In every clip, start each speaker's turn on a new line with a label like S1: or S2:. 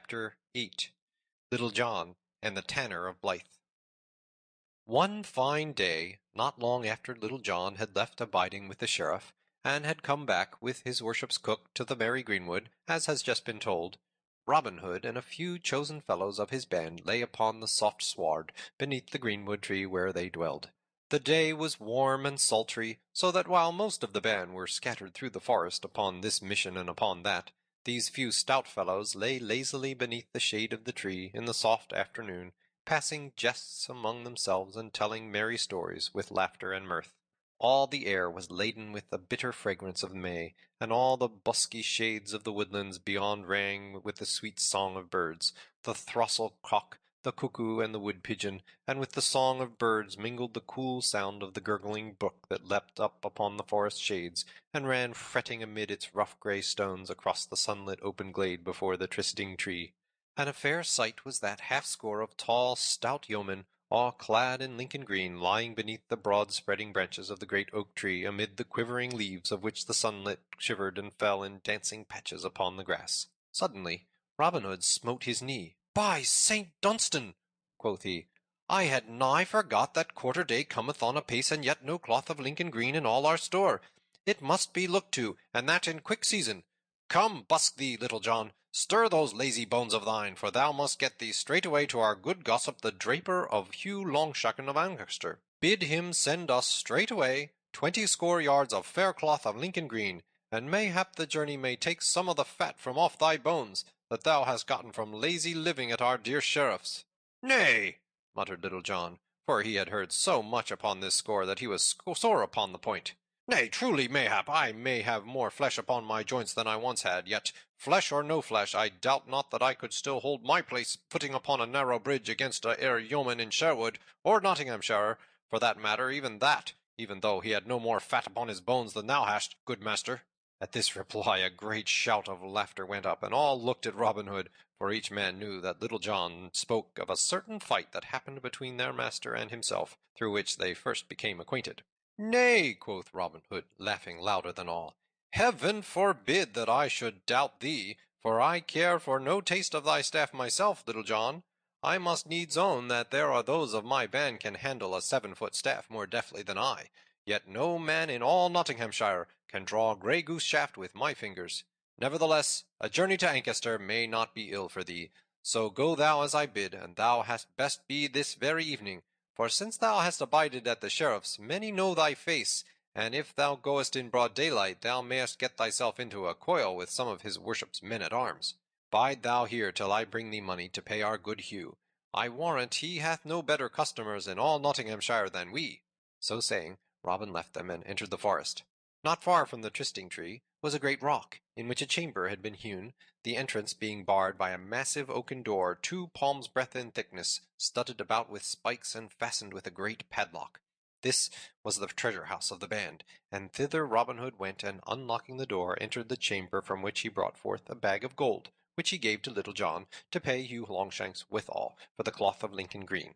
S1: Chapter 8 Little John and the Tanner of Blyth. One fine day, not long after Little John had left abiding with the sheriff, and had come back with his worship's cook to the merry greenwood, as has just been told, Robin Hood and a few chosen fellows of his band lay upon the soft sward beneath the greenwood tree where they dwelled. The day was warm and sultry, so that while most of the band were scattered through the forest upon this mission and upon that, these few stout fellows lay lazily beneath the shade of the tree in the soft afternoon, passing jests among themselves and telling merry stories with laughter and mirth. All the air was laden with the bitter fragrance of May, and all the bosky shades of the woodlands beyond rang with the sweet song of birds, the throstle cock, the cuckoo, and the wood pigeon, and with the song of birds mingled the cool sound of the gurgling brook that leapt up upon the forest shades, and ran fretting amid its rough grey stones across the sunlit open glade before the trysting tree. And a fair sight was that half-score of tall, stout yeomen, all clad in Lincoln green, lying beneath the broad spreading branches of the great oak tree, amid the quivering leaves of which the sunlight shivered and fell in dancing patches upon the grass. Suddenly Robin Hood smote his knee. "By St. Dunstan," quoth he, "I had nigh forgot that quarter-day cometh on apace, and yet no cloth of Lincoln green in all our store. It must be looked to, and that in quick season. Come, busk thee, Little John, stir those lazy bones of thine, for thou must get thee straightway to our good gossip the draper of Hugh Longshackon of Ancaster. Bid him send us straightway 20 yards of fair cloth of Lincoln green, and mayhap the journey may take some of the fat from off thy bones, that thou hast gotten from lazy living at our dear sheriff's." "Nay," muttered Little John, for he had heard so much upon this score that he was sore upon the point. "Nay, truly, mayhap I may have more flesh upon my joints than I once had, yet, flesh or no flesh, I doubt not that I could still hold my place footing upon a narrow bridge against a yeoman in Sherwood, or Nottinghamshire, for that matter, even though he had no more fat upon his bones than thou hast, good master." At this reply a great shout of laughter went up, and all looked at Robin Hood, for each man knew that Little John spoke of a certain fight that happened between their master and himself, through which they first became acquainted. "Nay," quoth Robin Hood, laughing louder than all, "Heaven forbid that I should doubt thee, for I care for no taste of thy staff myself, Little John. I must needs own that there are those of my band can handle a 7-foot staff more deftly than I, yet no man in all Nottinghamshire can draw a grey goose shaft with my fingers. Nevertheless, a journey to Ancaster may not be ill for thee, so go thou as I bid, and thou hadst best be this very evening, for since thou hast abided at the sheriff's, many know thy face, and if thou goest in broad daylight, thou mayest get thyself into a coil with some of his worship's men-at-arms. Bide thou here till I bring thee money to pay our good Hugh. I warrant he hath no better customers in all Nottinghamshire than we." So saying, Robin left them and entered the forest. Not far from the trysting tree was a great rock, in which a chamber had been hewn, the entrance being barred by a massive oaken door 2 palms' breadth in thickness, studded about with spikes and fastened with a great padlock. This was the treasure house of the band, and thither Robin Hood went, and unlocking the door, entered the chamber, from which he brought forth a bag of gold, which he gave to Little John, to pay Hugh Longshanks withal for the cloth of Lincoln green.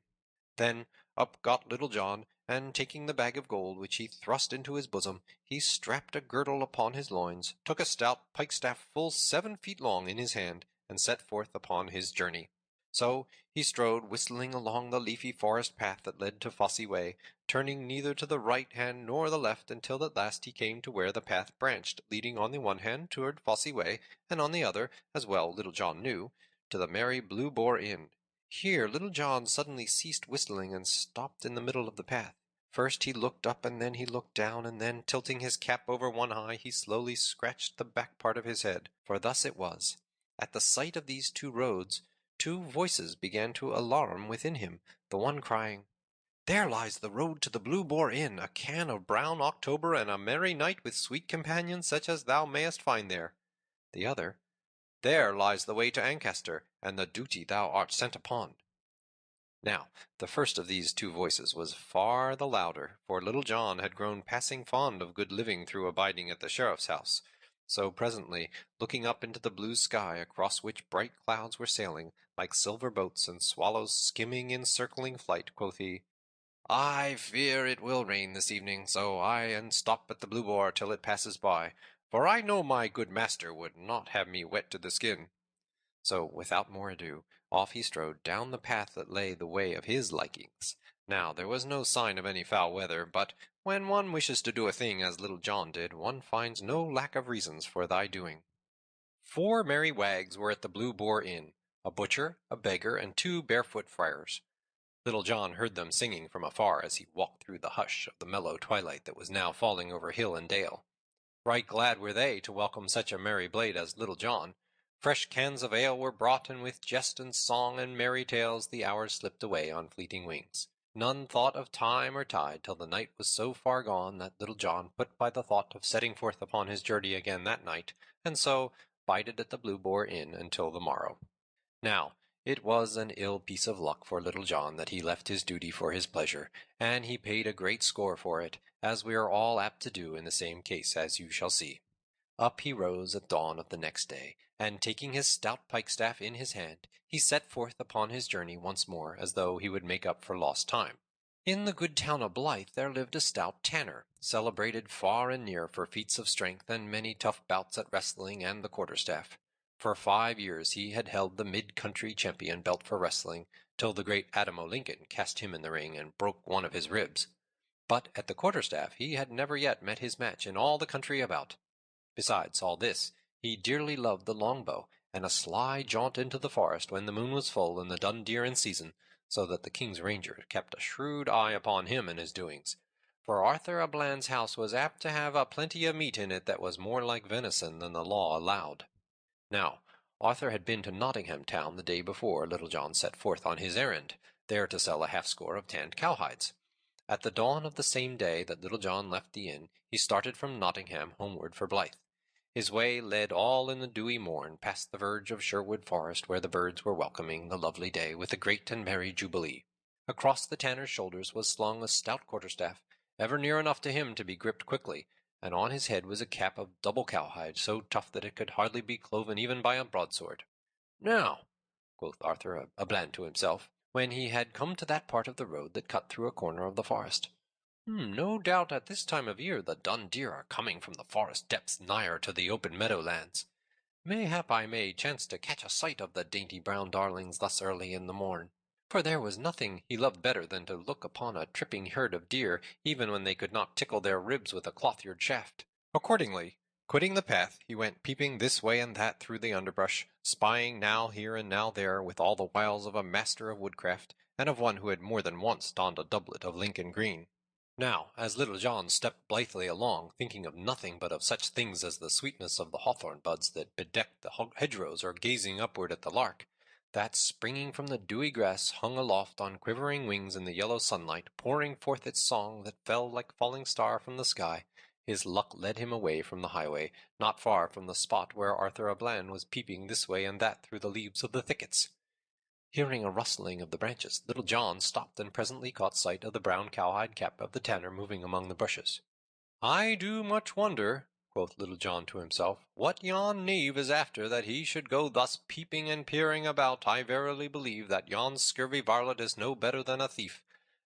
S1: Then up got Little John, and taking the bag of gold, which he thrust into his bosom, he strapped a girdle upon his loins, took a stout pikestaff full 7 feet long in his hand, and set forth upon his journey. So he strode whistling along the leafy forest path that led to Fosse Way, turning neither to the right hand nor the left, until at last he came to where the path branched, leading on the one hand toward Fosse Way, and on the other, as well Little John knew, to the merry Blue Boar Inn. Here Little John suddenly ceased whistling and stopped in the middle of the path. First he looked up, and then he looked down, and then, tilting his cap over one eye, he slowly scratched the back part of his head. For thus it was. At the sight of these 2 roads, 2 voices began to alarm within him, the one crying, "There lies the road to the Blue Boar Inn, a can of brown October, and a merry night with sweet companions such as thou mayest find there." The other, "There lies the way to Ancaster, and the duty thou art sent upon." Now, the first of these 2 voices was far the louder, for Little John had grown passing fond of good living through abiding at the sheriff's house. So presently, looking up into the blue sky, across which bright clouds were sailing, like silver boats, and swallows skimming in circling flight, quoth he, "I fear it will rain this evening, so I stop at the Blue Boar till it passes by, for I know my good master would not have me wet to the skin." So, without more ado, off he strode down the path that lay the way of his likings. Now, there was no sign of any foul weather, but when one wishes to do a thing as Little John did, one finds no lack of reasons for thy doing. 4 merry wags were at the Blue Boar Inn, a butcher, a beggar, and 2 barefoot friars. Little John heard them singing from afar as he walked through the hush of the mellow twilight that was now falling over hill and dale. Right glad were they to welcome such a merry blade as Little John. Fresh cans of ale were brought, and with jest and song and merry tales the hours slipped away on fleeting wings. None thought of time or tide till the night was so far gone that Little John put by the thought of setting forth upon his journey again that night, and so bided at the Blue Boar Inn until the morrow. Now, it was an ill piece of luck for Little John that he left his duty for his pleasure, and he paid a great score for it, as we are all apt to do in the same case, as you shall see. Up he rose at dawn of the next day, and taking his stout pikestaff in his hand, he set forth upon his journey once more, as though he would make up for lost time. In the good town of Blyth there lived a stout tanner, celebrated far and near for feats of strength and many tough bouts at wrestling and the quarterstaff. For 5 years he had held the mid-country champion belt for wrestling, till the great Adam O'Lincoln cast him in the ring and broke one of his ribs. But at the quarterstaff he had never yet met his match in all the country about. Besides all this, he dearly loved the longbow, and a sly jaunt into the forest when the moon was full and the dun deer in season, so that the king's ranger kept a shrewd eye upon him and his doings. For Arthur a Bland's house was apt to have a plenty of meat in it that was more like venison than the law allowed. Now, Arthur had been to Nottingham town the day before Little John set forth on his errand, there to sell a half-score of tanned cowhides. At the dawn of the same day that Little John left the inn, he started from Nottingham homeward for Blyth. His way led all in the dewy morn, past the verge of Sherwood Forest, where the birds were welcoming the lovely day with a great and merry jubilee. Across the tanner's shoulders was slung a stout quarterstaff, ever near enough to him to be gripped quickly, and on his head was a cap of double cowhide, so tough that it could hardly be cloven even by a broadsword. "Now," quoth Arthur a Bland to himself, when he had come to that part of the road that cut through a corner of the forest, "no doubt at this time of year the dun deer are coming from the forest depths nigher to the open meadow lands. Mayhap I may chance to catch a sight of the dainty brown darlings thus early in the morn." For there was nothing he loved better than to look upon a tripping herd of deer, even when they could not tickle their ribs with a clothyard shaft. Accordingly, quitting the path, he went peeping this way and that through the underbrush, spying now here and now there with all the wiles of a master of woodcraft, and of one who had more than once donned a doublet of Lincoln green. Now, as Little John stepped blithely along, thinking of nothing but of such things as the sweetness of the hawthorn buds that bedecked the hedgerows, or gazing upward at the lark, that, springing from the dewy grass, hung aloft on quivering wings in the yellow sunlight, pouring forth its song that fell like falling star from the sky, his luck led him away from the highway, not far from the spot where Arthur a Bland was peeping this way and that through the leaves of the thickets. Hearing a rustling of the branches, Little John stopped and presently caught sight of the brown cowhide cap of the tanner moving among the bushes. "I do much wonder," quoth Little John to himself, "what yon knave is after, that he should go thus peeping and peering about. I verily believe that yon scurvy varlet is no better than a thief,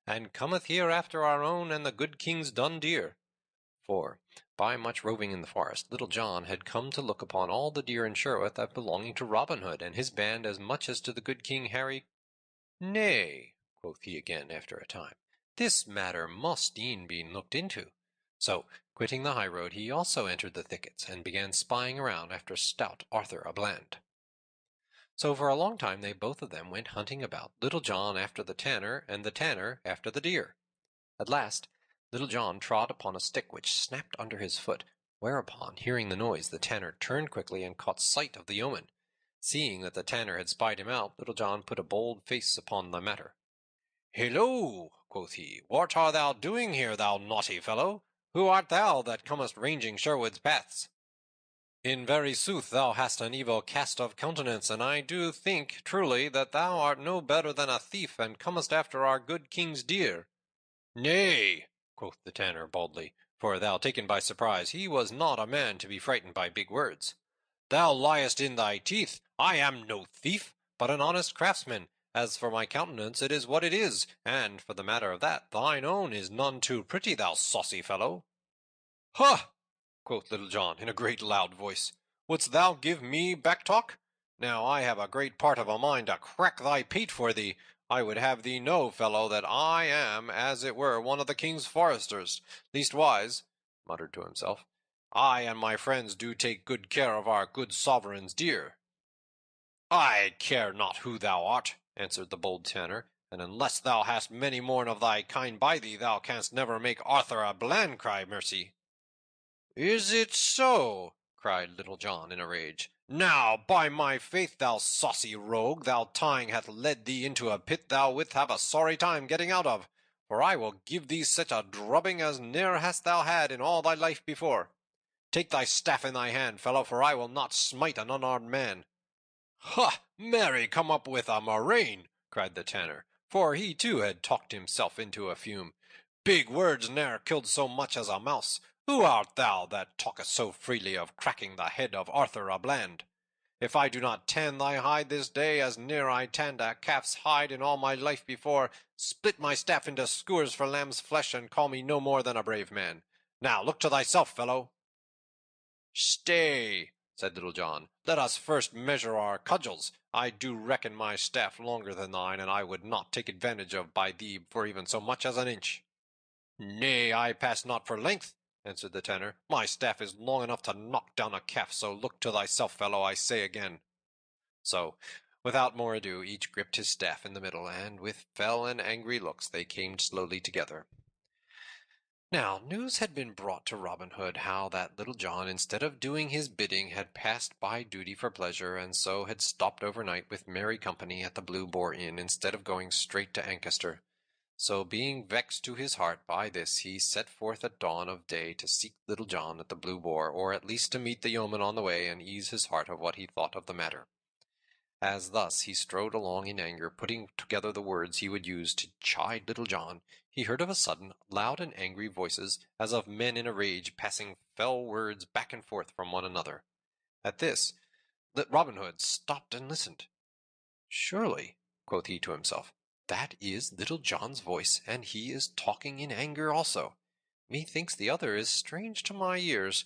S1: and cometh here after our own and the good king's dun deer." For, by much roving in the forest, Little John had come to look upon all the deer in Sherwood as belonging to Robin Hood and his band as much as to the good King Harry. "Nay," quoth he again after a time, "this matter must e'en be looked into." So, quitting the highroad, he also entered the thickets, and began spying around after stout Arthur a Bland. So for a long time they both of them went hunting about, Little John after the tanner, and the tanner after the deer. At last, Little John trod upon a stick which snapped under his foot, whereupon, hearing the noise, the tanner turned quickly and caught sight of the yeoman. Seeing that the tanner had spied him out, Little John put a bold face upon the matter. "Hillo!" quoth he, "what art thou doing here, thou naughty fellow? Who art thou that comest ranging Sherwood's paths? In very sooth thou hast an evil cast of countenance, and I do think truly that thou art no better than a thief, and comest after our good king's deer." "Nay," quoth the tanner baldly, for, thou taken by surprise, he was not a man to be frightened by big words. "Thou liest in thy teeth. I am no thief, but an honest craftsman. As for my countenance, it is what it is, and, for the matter of that, thine own is none too pretty, thou saucy fellow." "Ha!" quoth Little John, in a great loud voice, "wouldst thou give me back talk? Now I have a great part of a mind to crack thy pate for thee. I would have thee know, fellow, that I am, as it were, one of the king's foresters. Leastwise, muttered to himself, I and my friends do take good care of our good sovereign's deer. I care not who thou art, answered the bold tanner, and unless thou hast many more of thy kind by thee, thou canst never make Arthur a Bland cry mercy. Is it so? Cried Little John in a rage. Now, by my faith, thou saucy rogue, thou tying hath led thee into a pit thou wilt have a sorry time getting out of, for I will give thee such a drubbing as ne'er hast thou had in all thy life before. Take thy staff in thy hand, fellow, for I will not smite an unarmed man. Ha! Marry, come up with a murrain, cried the tanner, for he too had talked himself into a fume. Big words ne'er killed so much as a mouse. Who art thou that talkest so freely of cracking the head of Arthur a Bland? If I do not tan thy hide this day, as ne'er I tanned a calf's hide in all my life before, split my staff into skewers for lamb's flesh, and call me no more than a brave man. Now look to thyself, fellow. Stay, said Little John, let us first measure our cudgels. I do reckon my staff longer than thine, and I would not take advantage of by thee for even so much as an inch. Nay, I pass not for length, answered the tanner. My staff is long enough to knock down a calf, so look to thyself, fellow, I say again. So, without more ado, each gripped his staff in the middle, and with fell and angry looks they came slowly together. Now news had been brought to Robin Hood how that Little John, instead of doing his bidding, had passed by duty for pleasure, and so had stopped overnight with merry company at the Blue Boar Inn, instead of going straight to Ancaster. So, being vexed to his heart by this, he set forth at dawn of day to seek Little John at the Blue Boar, or at least to meet the yeoman on the way, and ease his heart of what he thought of the matter. As thus he strode along in anger, putting together the words he would use to chide Little John, he heard of a sudden loud and angry voices, as of men in a rage, passing fell words back and forth from one another. At this, Robin Hood stopped and listened. Surely, quoth he to himself, that is Little John's voice, and he is talking in anger also. Methinks the other is strange to my ears.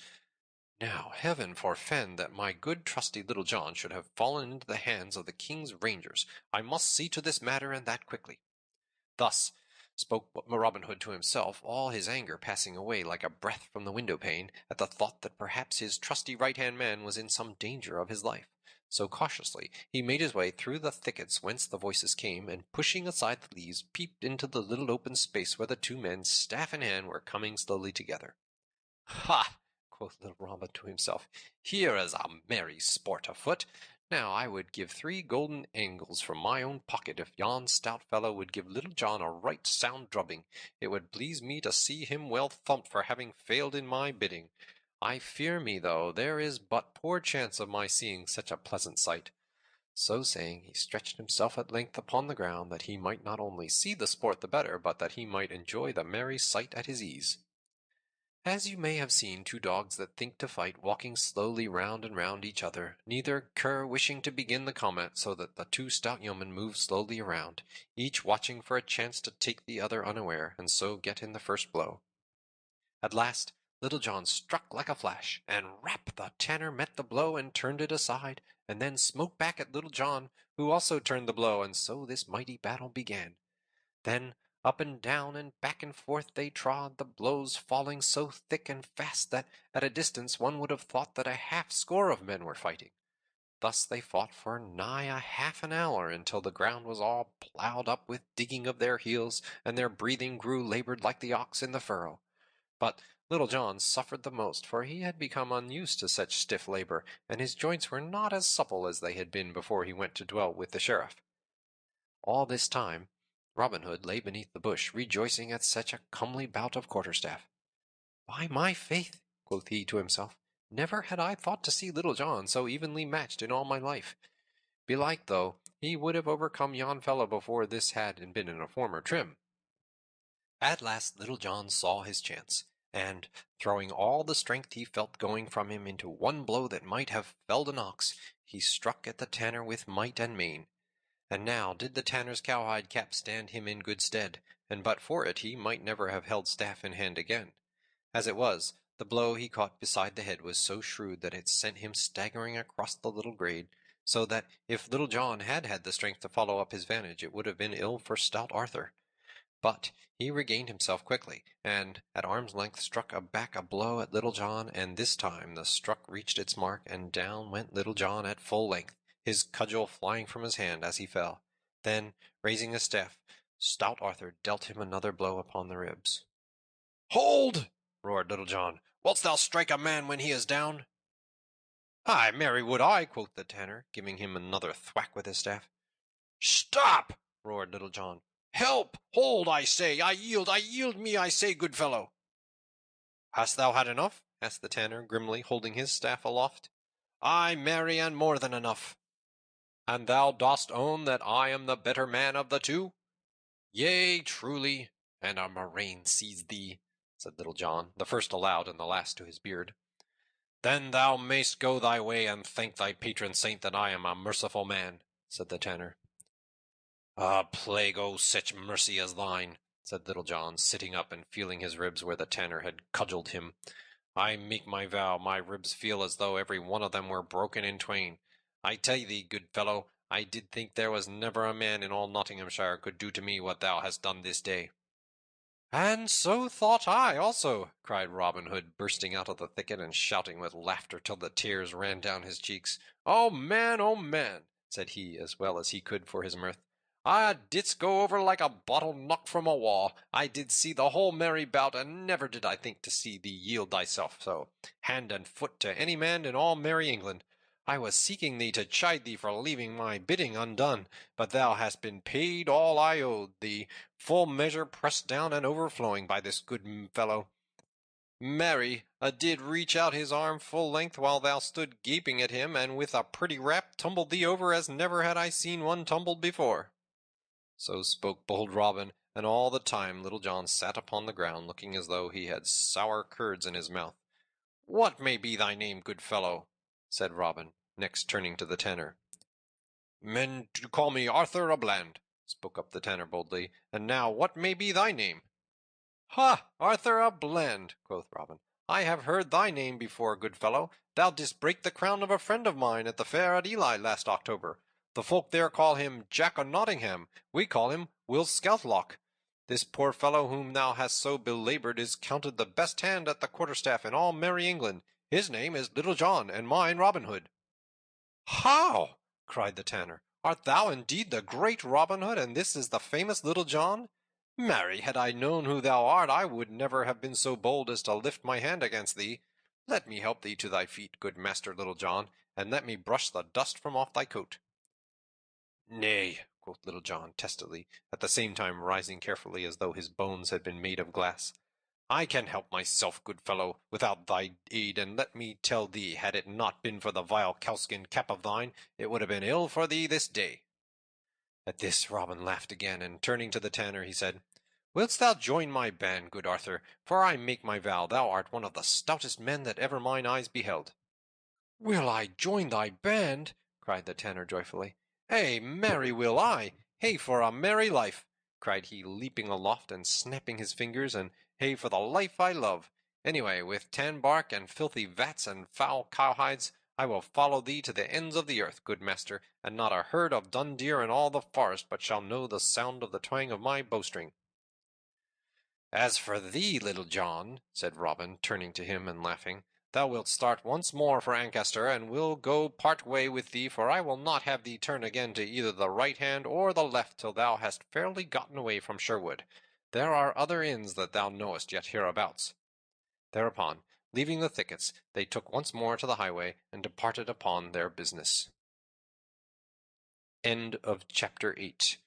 S1: Now heaven forfend that my good trusty Little John should have fallen into the hands of the king's rangers. I must see to this matter, and that quickly. Thus spoke Robin Hood to himself, all his anger passing away like a breath from the window-pane, at the thought that perhaps his trusty right-hand man was in some danger of his life. So cautiously he made his way through the thickets whence the voices came, and pushing aside the leaves, peeped into the little open space where the two men, staff in hand, were coming slowly together. Ha! quoth little Robin to himself, here is a merry sport afoot. Now I would give 3 golden angles from my own pocket if yon stout fellow would give Little John a right sound drubbing. It would please me to see him well thumped for having failed in my bidding. I fear me, though, there is but poor chance of my seeing such a pleasant sight. So saying, he stretched himself at length upon the ground, that he might not only see the sport the better, but that he might enjoy the merry sight at his ease. As you may have seen 2 dogs that think to fight walking slowly round and round each other, neither cur wishing to begin the combat, so that the 2 stout yeomen moved slowly around, each watching for a chance to take the other unaware, and so get in the first blow. At last Little John struck like a flash, and rap! The tanner met the blow and turned it aside, and then smote back at Little John, who also turned the blow, and so this mighty battle began. Then up and down and back and forth they trod, the blows falling so thick and fast that at a distance one would have thought that a half-score of men were fighting. Thus they fought for nigh a half an hour, until the ground was all ploughed up with digging of their heels, and their breathing grew labored like the ox in the furrow. But Little John suffered the most, for he had become unused to such stiff labor, and his joints were not as supple as they had been before he went to dwell with the sheriff. All this time Robin Hood lay beneath the bush, rejoicing at such a comely bout of quarterstaff. By my faith, quoth he to himself, never had I thought to see Little John so evenly matched in all my life. Belike, though, he would have overcome yon fellow before this had been in a former trim. At last Little John saw his chance, and, throwing all the strength he felt going from him into one blow that might have felled an ox, he struck at the tanner with might and main. And now did the tanner's cowhide cap stand him in good stead, and but for it he might never have held staff in hand again. As it was, the blow he caught beside the head was so shrewd that it sent him staggering across the little glade, so that if Little John had had the strength to follow up his vantage, it would have been ill for stout Arthur. But he regained himself quickly, and at arm's length struck back a blow at Little John, and this time the struck reached its mark, and down went Little John at full length, his cudgel flying from his hand as he fell. Then, raising his staff, stout Arthur dealt him another blow upon the ribs. "Hold!" roared Little John. "Wilt thou strike a man when he is down?" "Ay, marry would I," quoth the tanner, giving him another thwack with his staff. "Stop!" roared Little John. "Help! Hold, I say! I yield me, I say, good fellow!" "Hast thou had enough?" asked the tanner, grimly, holding his staff aloft. "Ay, marry, and more than enough." "And thou dost own that I am the better man of the two?" "Yea, truly, and a murrain seize thee," said Little John, the first aloud and the last to his beard. "Then thou mayst go thy way, and thank thy patron saint that I am a merciful man," said the tanner. "A plague o' such mercy as thine," said Little John, sitting up and feeling his ribs where the tanner had cudgelled him. "I make my vow, my ribs feel as though every one of them were broken in twain. I tell thee, good fellow, I did think there was never a man in all Nottinghamshire could do to me what thou hast done this day." "And so thought I also," cried Robin Hood, bursting out of the thicket and shouting with laughter till the tears ran down his cheeks. Oh, man," said he, as well as he could for his mirth. "I didst go over like a bottle knocked from a wall. I did see the whole merry bout, and never did I think to see thee yield thyself so, hand and foot, to any man in all merry England. I was seeking thee to chide thee for leaving my bidding undone, but thou hast been paid all I owed thee, full measure pressed down and overflowing by this good fellow. Marry, did reach out his arm full length while thou stood gaping at him, and with a pretty rap tumbled thee over as never had I seen one tumbled before." So spoke bold Robin, and all the time Little John sat upon the ground, looking as though he had sour curds in his mouth. "What may be thy name, good fellow?" said Robin, next turning to the tanner. "Men do call me Arthur a Bland," spoke up the tanner boldly. "And now what may be thy name?" "Ha! Arthur a Bland," quoth Robin. "I have heard thy name before, good fellow. Thou didst break the crown of a friend of mine at the fair at Ely last October. The folk there call him Jack o' Nottingham. We call him Will Scoutlock. This poor fellow whom thou hast so belaboured is counted the best hand at the quarterstaff in all merry England. His name is Little John, and mine Robin Hood." "How!" cried the tanner. "Art thou indeed the great Robin Hood, and this is the famous Little John? Marry, had I known who thou art, I would never have been so bold as to lift my hand against thee. Let me help thee to thy feet, good Master Little John, and let me brush the dust from off thy coat." "Nay," quoth Little John testily, at the same time rising carefully as though his bones had been made of glass. "I can help myself, good fellow, without thy aid, and let me tell thee, had it not been for the vile cowskin cap of thine, it would have been ill for thee this day." At this Robin laughed again, and turning to the tanner, he said, "Wilt thou join my band, good Arthur? For I make my vow thou art one of the stoutest men that ever mine eyes beheld." "Will I join thy band?" cried the tanner joyfully. "Ay, marry will I. Hey for a merry life!" cried he, leaping aloft and snapping his fingers, and hey for the life I love. Anyway, with tan bark and filthy vats and foul cowhides, I will follow thee to the ends of the earth, good master, and not a herd of dun deer in all the forest but shall know the sound of the twang of my bowstring. "As for thee, Little John," said Robin, turning to him and laughing, "thou wilt start once more for Ancaster, and will go part way with thee, for I will not have thee turn again to either the right hand or the left till thou hast fairly gotten away from Sherwood. There are other inns that thou knowest yet hereabouts." Thereupon, leaving the thickets, they took once more to the highway, and departed upon their business. End of chapter 8.